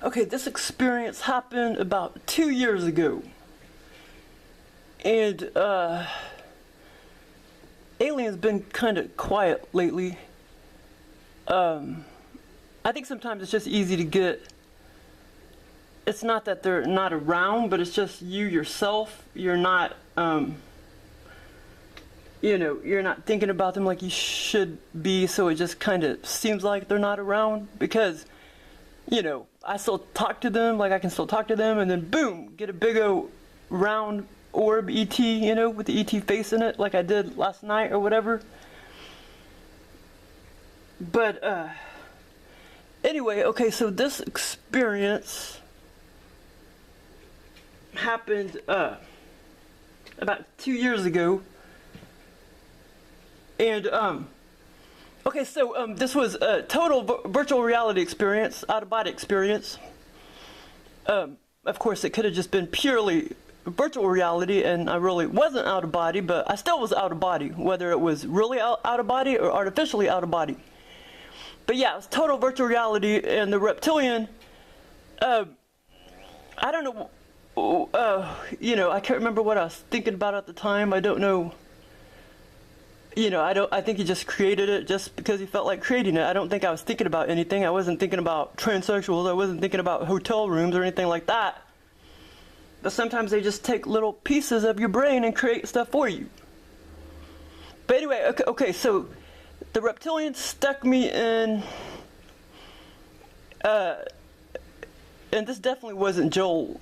Okay, this experience happened about 2 years ago. And, alien's been kind of quiet lately. I think sometimes it's just easy to get, it's not that they're not around, but it's just you yourself. You're not, you know, you're not thinking about them like you should be, so it just kind of seems like they're not around because, you know, I still talk to them, like I can still talk to them, and then boom, get a big old round orb ET, you know, with the ET face in it, like I did last night or whatever. But, anyway, okay, so this experience happened, about 2 years ago. And, okay, so this was a total virtual reality experience, out-of-body experience. Of course, it could have just been purely virtual reality, and I really wasn't out of body, but I still was out of body, whether it was really out of body or artificially out of body. But yeah, it was total virtual reality, and the reptilian, I don't know, you know, I can't remember what I was thinking about at the time. I don't know. You know, I think he just created it just because he felt like creating it. I don't think I was thinking about anything. I wasn't thinking about transsexuals. I wasn't thinking about hotel rooms or anything like that. But sometimes they just take little pieces of your brain and create stuff for you. But anyway, okay, so the reptilian stuck me in, and this definitely wasn't Joel.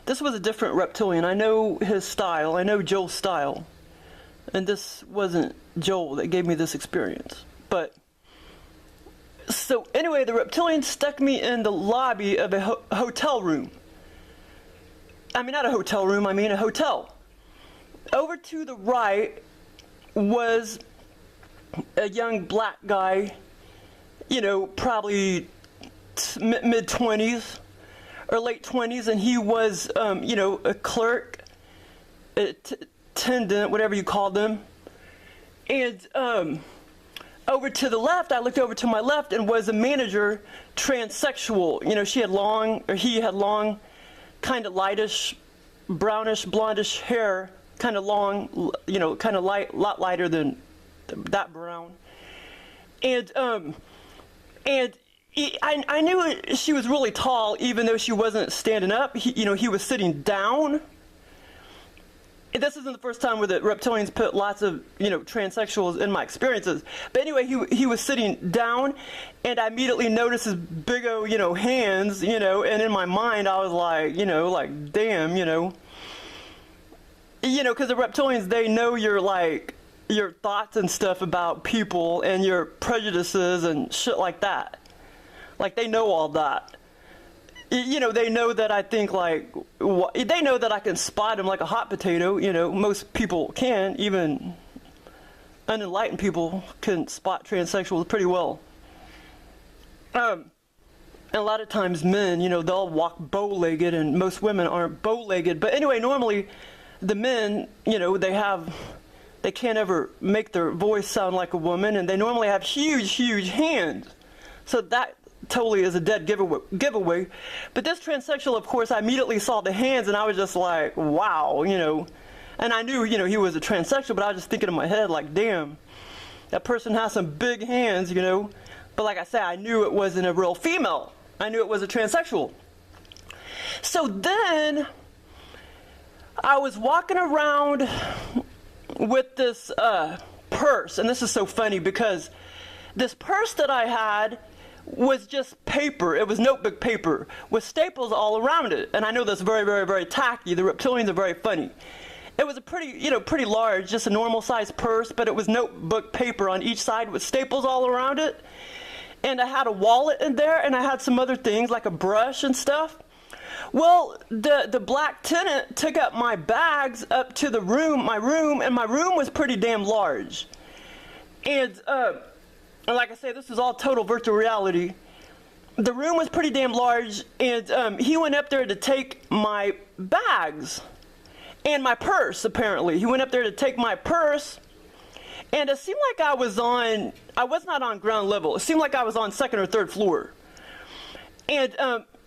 This was a different reptilian. I know his style. I know Joel's style. And this wasn't Joel that gave me this experience. But, so anyway, the reptilian stuck me in the lobby of a hotel room. I mean, not a hotel room, I mean a hotel. Over to the right was a young black guy, you know, probably mid-20s or late 20s, and he was, you know, a clerk, attendant, whatever you call them. And over to the left, I looked over to my left and was a manager, transsexual. You know, he had long, kind of lightish, brownish, blondish hair, kind of long, you know, kind of light, lot lighter than that brown. And I knew she was really tall, even though she wasn't standing up. You know, he was sitting down. And this isn't the first time where the reptilians put lots of, you know, transsexuals in my experiences. But anyway, he was sitting down, and I immediately noticed his big old, you know, hands, you know, and in my mind I was like, you know, like, damn, you know. You know, because the reptilians, they know your thoughts and stuff about people and your prejudices and shit like that. Like, they know all that. You know, they know that I think, like, they know that I can spot him like a hot potato. You know, most people can, even unenlightened people can spot transsexuals pretty well. And a lot of times men, you know, they'll walk bow-legged, and most women aren't bow-legged. But anyway, normally the men, you know, they can't ever make their voice sound like a woman, and they normally have huge, huge hands. So that totally is a dead giveaway. But this transsexual, of course, I immediately saw the hands, and I was just like, wow, you know. And I knew, he was a transsexual, but I was just thinking in my head, like, damn, that person has some big hands, But like I said, I knew it wasn't a real female. I knew it was a transsexual. So then I was walking around with this purse, and this is so funny because this purse that I had was just paper. It was notebook paper with staples all around it. And I know that's very, very, very tacky. The reptilians are very funny. It was a pretty large, just a normal size purse, but it was notebook paper on each side with staples all around it. And I had a wallet in there, and I had some other things like a brush and stuff. Well, the black tenant took up my bags up to my room, and my room was pretty damn large. And like I say, this is all total virtual reality. The room was pretty damn large, and he went up there to take my bags and my purse, apparently. He went up there to take my purse, and it seemed like I was not on ground level. It seemed like I was on second or third floor. And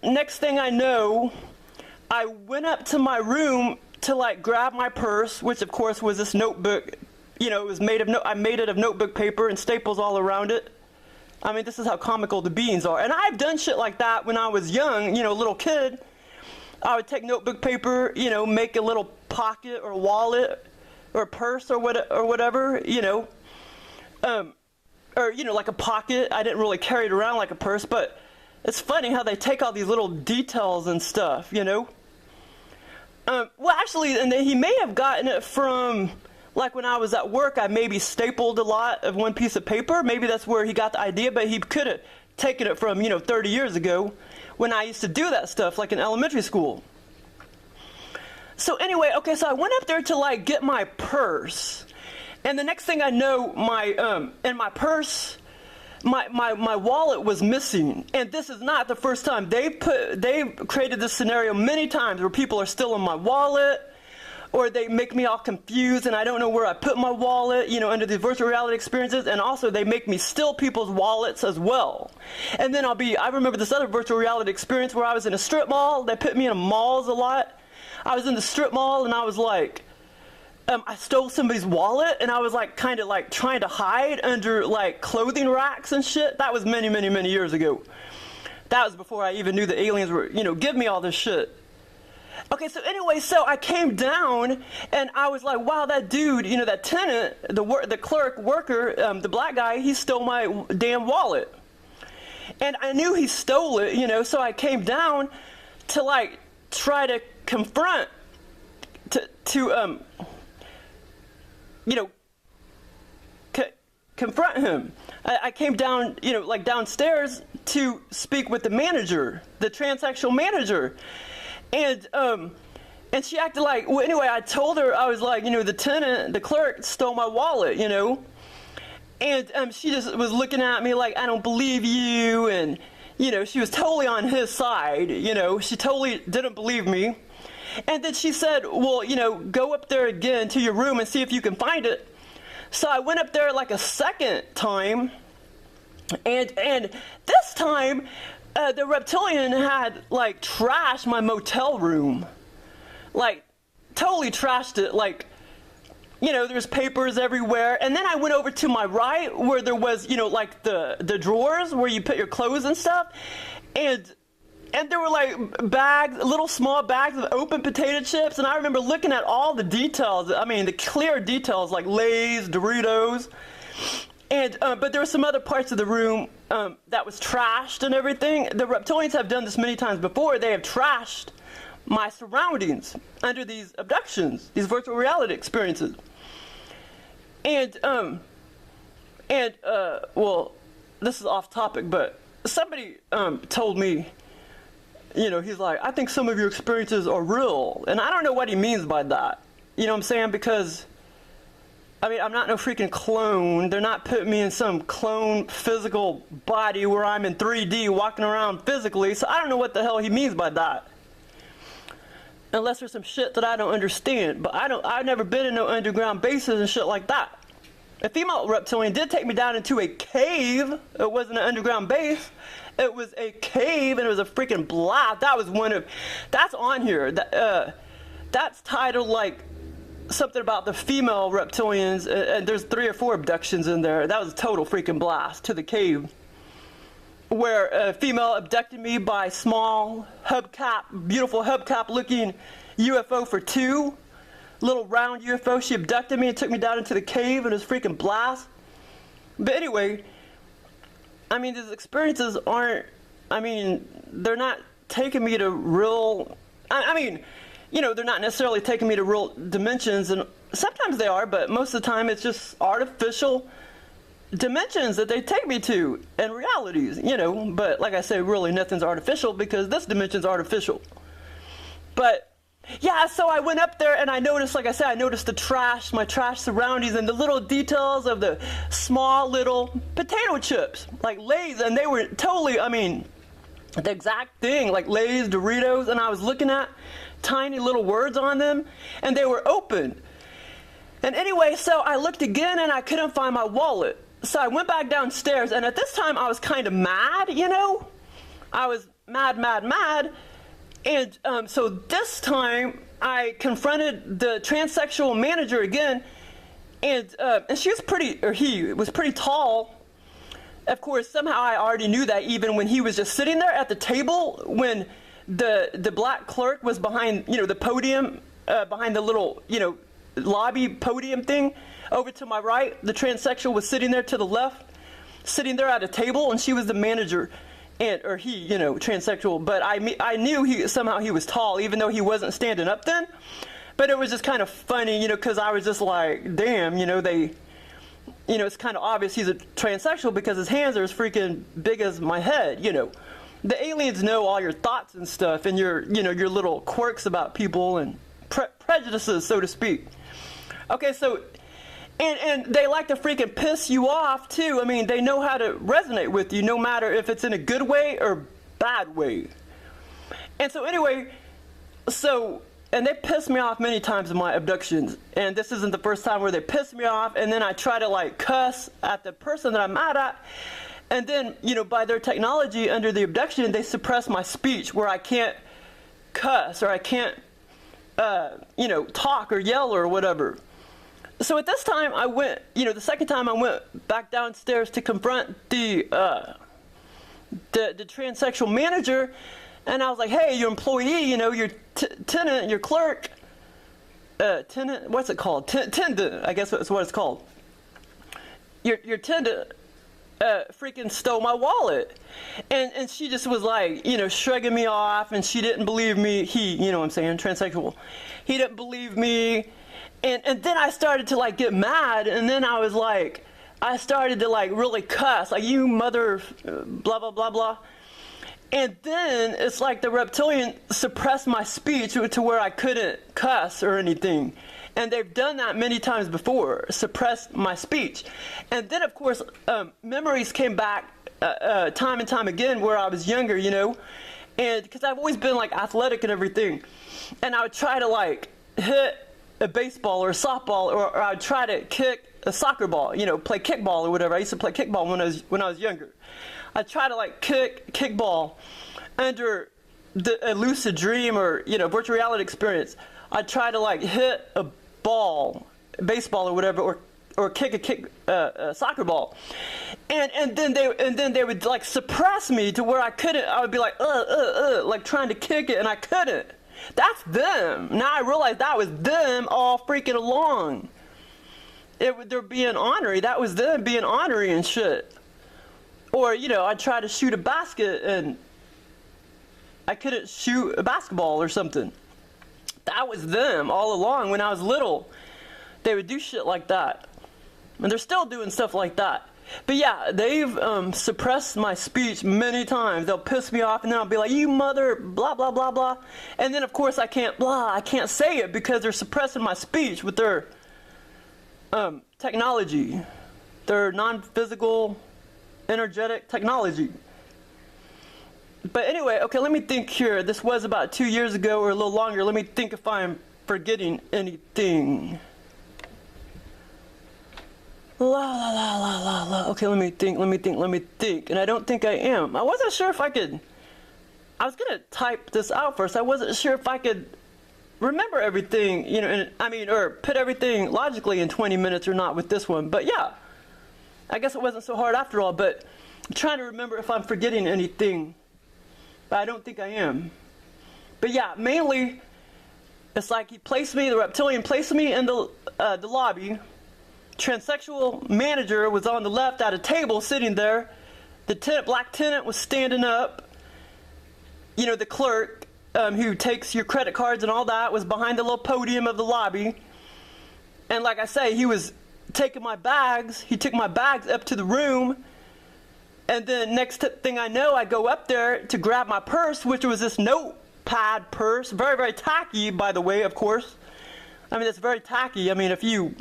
next thing I know, I went up to my room to like grab my purse, which of course was this notebook. It was I made it of notebook paper and staples all around it. I mean, this is how comical the beings are. And I've done shit like that when I was young, a little kid. I would take notebook paper, make a little pocket or wallet or purse or whatever, like a pocket. I didn't really carry it around like a purse, but it's funny how they take all these little details and stuff, Well, actually, and then he may have gotten it from, like when I was at work, I maybe stapled a lot of one piece of paper. Maybe that's where he got the idea, but he could have taken it from, 30 years ago when I used to do that stuff, like in elementary school. So anyway, okay, so I went up there to like get my purse. And the next thing I know, in my purse, my wallet was missing. And this is not the first time. They've created this scenario many times where people are stealing my wallet, or they make me all confused and I don't know where I put my wallet, under these virtual reality experiences. And also they make me steal people's wallets as well. And then I remember this other virtual reality experience where I was in a strip mall. They put me in malls a lot. I was in the strip mall and I was like, I stole somebody's wallet and I was like kind of like trying to hide under like clothing racks and shit. That was many, many, many years ago. That was before I even knew the aliens were, give me all this shit. Okay, so anyway, so I came down and I was like, wow, that dude, that tenant, the clerk worker, the black guy, he stole my damn wallet. And I knew he stole it, so I came down to like try to confront, confront him. I came down, like downstairs to speak with the manager, the transsexual manager. And she acted like, well, anyway, I told her, I was like, the clerk stole my wallet, And she just was looking at me like, I don't believe you. And, she was totally on his side, She totally didn't believe me. And then she said, well, go up there again to your room and see if you can find it. So I went up there like a second time. And this time, the reptilian had like trashed my motel room, like totally trashed it. Like, there's papers everywhere. And then I went over to my right where there was, like the drawers where you put your clothes and stuff. And there were like bags, little small bags of open potato chips. And I remember looking at all the details. I mean, the clear details like Lay's, Doritos. And but there were some other parts of the room that was trashed and everything. The reptilians have done this many times before. They have trashed my surroundings under these abductions, these virtual reality experiences. And well, this is off topic, but somebody told me, he's like, I think some of your experiences are real. And I don't know what he means by that. You know what I'm saying? Because I mean, I'm not no freaking clone. They're not putting me in some clone physical body where I'm in 3D walking around physically. So I don't know what the hell he means by that. Unless there's some shit that I don't understand. But I've never been in no underground bases and shit like that. A female reptilian did take me down into a cave. It wasn't an underground base. It was a cave and it was a freaking blast. That was that's on here. That's titled like something about the female reptilians, and there's 3 or 4 abductions in there. That was a total freaking blast to the cave, where a female abducted me by small hubcap, beautiful hubcap looking UFO for 2, little round UFO. She abducted me and took me down into the cave, and it was freaking blast. But anyway, I mean, these experiences aren't, I mean, they're not taking me to real, I mean, you know, they're not necessarily taking me to real dimensions, and sometimes they are, but most of the time it's just artificial dimensions that they take me to, and realities, you know. But like I say, really nothing's artificial, because this dimension's artificial. But yeah, so I went up there and I noticed, like I said, I noticed the trash, my trash surroundings, and the little details of the small little potato chips, like Lay's, and they were totally, I mean, the exact thing, like Lay's, Doritos, and I was looking at tiny little words on them, and they were open. And anyway, so I looked again and I couldn't find my wallet. So I went back downstairs, and at this time I was kind of mad, you know? I was mad. And so this time I confronted the transsexual manager again, and she was pretty, or he was pretty tall. Of course, somehow I already knew that, even when he was just sitting there at the table, when the black clerk was behind, you know, the podium, behind the little, you know, lobby podium thing. Over to my right, the transsexual was sitting there to the left, sitting there at a table, and she was the manager, or he, you know, transsexual. But I knew somehow he was tall, even though he wasn't standing up then. But it was just kind of funny, you know, because I was just like, damn, you know, it's kind of obvious he's a transsexual, because his hands are as freaking big as my head, you know. The aliens know all your thoughts and stuff, and your little quirks about people, and prejudices, so to speak. Okay, so, and they like to freaking piss you off too. I mean, they know how to resonate with you, no matter if it's in a good way or bad way. And so anyway, and they pissed me off many times in my abductions, and this isn't the first time where they pissed me off, and then I try to like cuss at the person that I'm mad at, and then, you know, by their technology under the abduction, they suppress my speech, where I can't cuss, or I can't, you know, talk or yell or whatever. So at this time I went, you know, the second time I went back downstairs to confront the transsexual manager, and I was like, hey, your employee, you know, your tenant, your clerk, tenant, what's it called? Tendant, I guess that's what it's called. Your tendant freaking stole my wallet. And she just was like, you know, shrugging me off, and she didn't believe me. He, you know what I'm saying, transsexual. He didn't believe me. And then I started to like get mad, and then I was like, I started to like really cuss, like, you mother, blah, blah, blah, blah. And then it's like the reptilian suppressed my speech to where I couldn't cuss or anything. And they've done that many times before, suppressed my speech. And then, of course, memories came back time and time again where I was younger, you know. And because I've always been like athletic and everything. And I would try to like hit a baseball or a softball, or I would try to kick a soccer ball, you know, play kickball or whatever. I used to play kickball when I was younger. I'd try to like kickball under a lucid dream, or, you know, virtual reality experience. I'd try to like hit a ball, baseball or whatever, or kick a soccer ball, and then they would like suppress me to where I couldn't. I would be like like trying to kick it, and I couldn't. That's them. Now I realize that was them all freaking along. They're being ornery. That was them being ornery and shit. Or, you know, I'd try to shoot a basket and I couldn't shoot a basketball or something. That was them all along. When I was little, they would do shit like that. And they're still doing stuff like that. But yeah, they've suppressed my speech many times. They'll piss me off, and then I'll be like, you mother, blah, blah, blah, blah. And then, of course, I can't say it, because they're suppressing my speech with their technology, their non-physical, energetic technology. But anyway, okay, let me think here. This was about 2 years ago or a little longer. Let me think if I'm forgetting anything. Okay, let me think. And I don't think I am. I wasn't sure if I could. I was going to type this out first. I wasn't sure if I could remember everything, you know, and I mean, or put everything logically in 20 minutes or not with this one. But yeah, I guess it wasn't so hard after all, but I'm trying to remember if I'm forgetting anything, but I don't think I am. But yeah, mainly, it's like the reptilian placed me in the lobby. Transsexual manager was on the left at a table sitting there. The black tenant was standing up. You know, the clerk, who takes your credit cards and all that, was behind the little podium of the lobby. And like I say, he was taking my bags. He took my bags up to the room. And then next thing I know, I go up there to grab my purse, which was this notepad purse. Very, very tacky, by the way, of course. I mean, it's very tacky. I mean, if you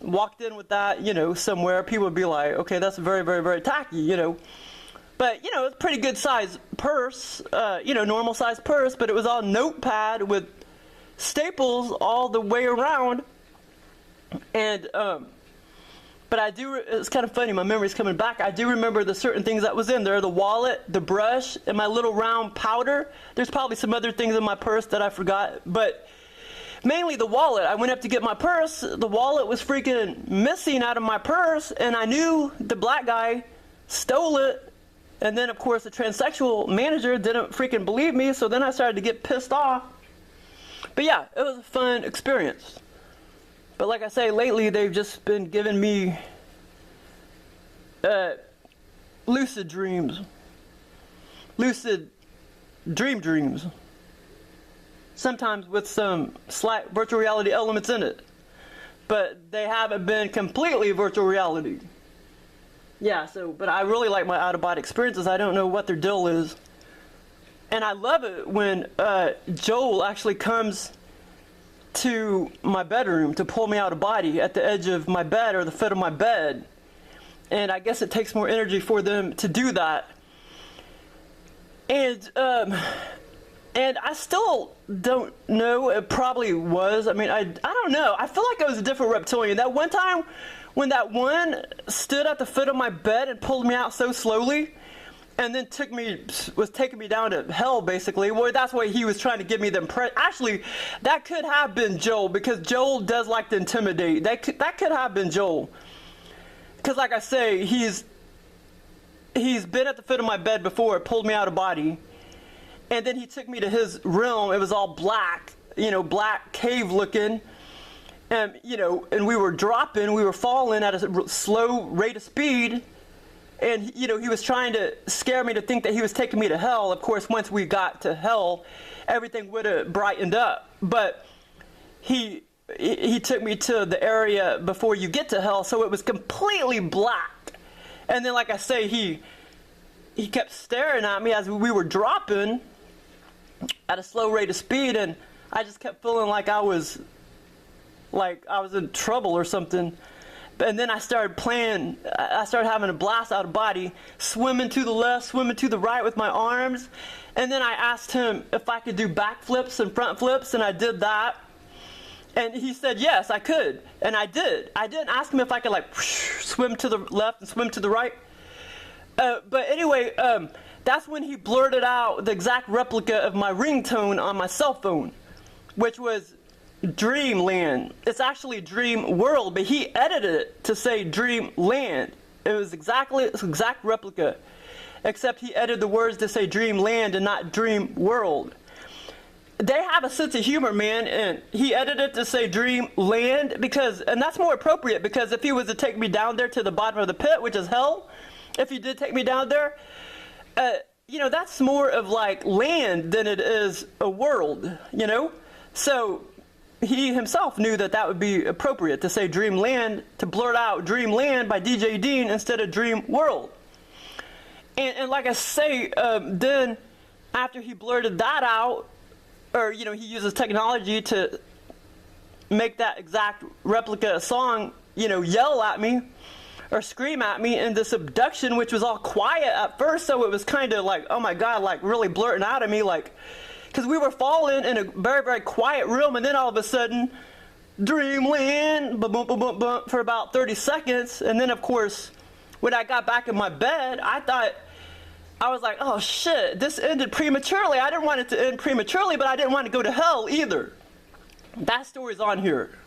walked in with that, you know, somewhere, people would be like, okay, that's very, very, very tacky, you know. But, you know, it's a pretty good size purse, you know, normal size purse, but it was all notepad with staples all the way around. And, but I do, it's kind of funny, my memory's coming back. I do remember the certain things that was in there, the wallet, the brush, and my little round powder. There's probably some other things in my purse that I forgot, but mainly the wallet. I went up to get my purse, the wallet was freaking missing out of my purse, and I knew the black guy stole it. And then, of course, the transsexual manager didn't freaking believe me, so then I started to get pissed off. But yeah, it was a fun experience. But like I say, lately they've just been giving me lucid dreams. Lucid dreams. Sometimes with some slight virtual reality elements in it. But they haven't been completely virtual reality. Yeah, so, but I really like my out-of-body experiences. I don't know what their deal is. And I love it when Joel actually comes to my bedroom to pull me out of body at the edge of my bed or the foot of my bed. And I guess it takes more energy for them to do that. And I still don't know. It probably was. I mean, I don't know. I feel like I was a different reptilian. That one time when that one stood at the foot of my bed and pulled me out so slowly, and then was taking me down to hell, basically. Well, that's why he was trying to give me the impression. Actually, that could have been Joel, because Joel does like to intimidate. That could have been Joel. Because like I say, he's been at the foot of my bed before, pulled me out of body. And then he took me to his realm. It was all black, you know, black cave looking. And, you know, and we were falling at a slow rate of speed. And, you know, he was trying to scare me to think that he was taking me to hell. Of course, once we got to hell, everything would have brightened up. But he took me to the area before you get to hell, so it was completely black. And then, like I say, he kept staring at me as we were dropping at a slow rate of speed, and I just kept feeling like I was in trouble or something. And then I started having a blast out of body, swimming to the left, swimming to the right with my arms. And then I asked him if I could do backflips and front flips, and I did that. And he said, yes, I could. And I did. I didn't ask him if I could, like, swim to the left and swim to the right. But anyway, that's when he blurted out the exact replica of my ringtone on my cell phone, which was Dreamland. It's actually Dream World, but he edited it to say Dreamland. It was exactly its exact replica, except he edited the words to say Dreamland and not Dream World. They have a sense of humor, man, and he edited it to say Dreamland and that's more appropriate, because if he was to take me down there to the bottom of the pit, which is hell, if he did take me down there, you know, that's more of like land than it is a world, you know? So he himself knew that would be appropriate to say Dreamland, to blurt out Dreamland by DJ Dean instead of Dream World. And like I say, then after he blurted that out, or, you know, he uses technology to make that exact replica song, you know, yell at me or scream at me in this abduction, which was all quiet at first, so it was kind of like, oh my God, like really blurting out at me, like, because we were falling in a very, very quiet room, and then all of a sudden, Dreamland, boom, boom, boom, boom, boom, for about 30 seconds. And then, of course, when I got back in my bed, I was like, oh shit, this ended prematurely. I didn't want it to end prematurely, but I didn't want to go to hell either. That story's on here.